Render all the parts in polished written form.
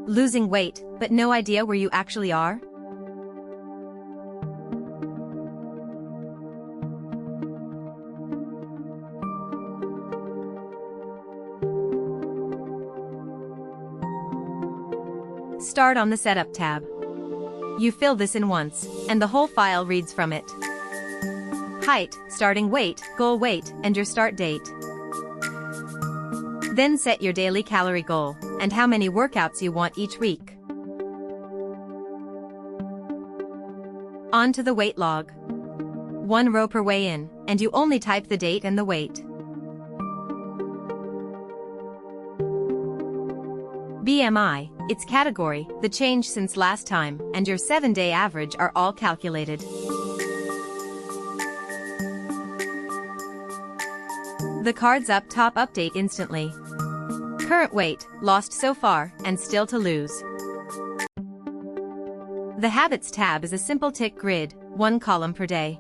Losing weight, but no idea where you actually are? Start on the Setup tab. You fill this in once, and the whole file reads from it. Height, starting weight, goal weight, and your start date. Then set your daily calorie goal, and how many workouts you want each week. On to the weight log. 1 row per weigh-in, and you only type the date and the weight. BMI, its category, the change since last time, and your 7-day average are all calculated. The cards up top update instantly. Current weight, lost so far, and still to lose. The Habits tab is a simple tick grid, 1 column per day.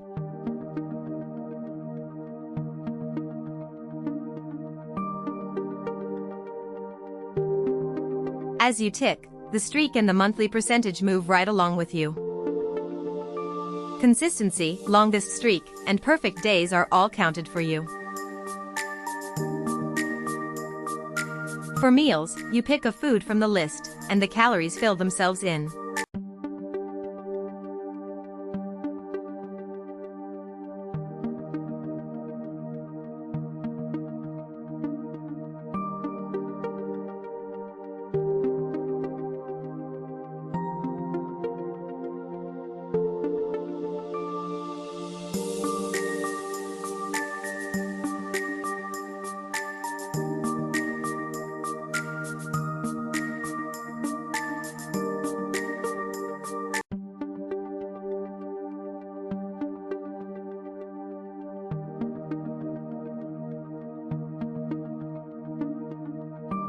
As you tick, the streak and the monthly percentage move right along with you. Consistency, longest streak, and perfect days are all counted for you. For meals, you pick a food from the list, and the calories fill themselves in.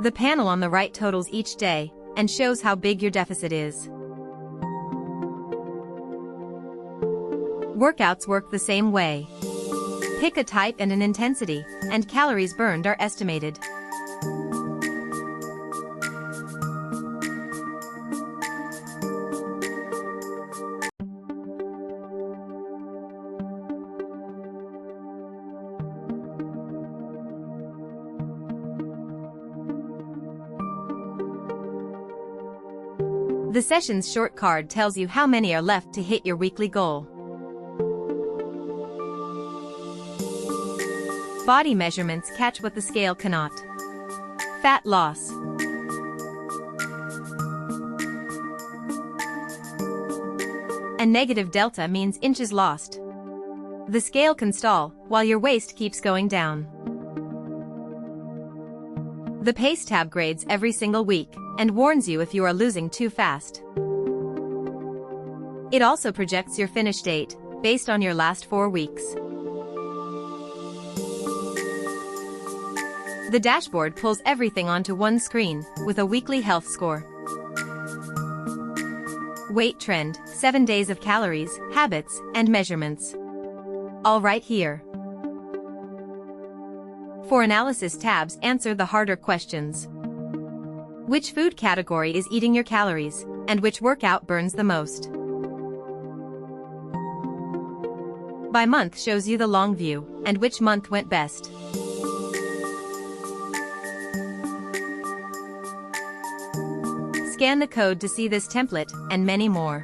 The panel on the right totals each day and shows how big your deficit is. Workouts work the same way. Pick a type and an intensity, and calories burned are estimated. The session's short card tells you how many are left to hit your weekly goal. Body measurements catch what the scale cannot. Fat loss. A negative delta means inches lost. The scale can stall, while your waist keeps going down. The Pace tab grades every single week, and warns you if you are losing too fast. It also projects your finish date, based on your last 4 weeks. The dashboard pulls everything onto one screen, with a weekly health score. Weight trend, 7 days of calories, habits, and measurements. All right here. For analysis tabs answer the harder questions. Which food category is eating your calories, and which workout burns the most? By month shows you the long view, and which month went best. Scan the code to see this template, and many more.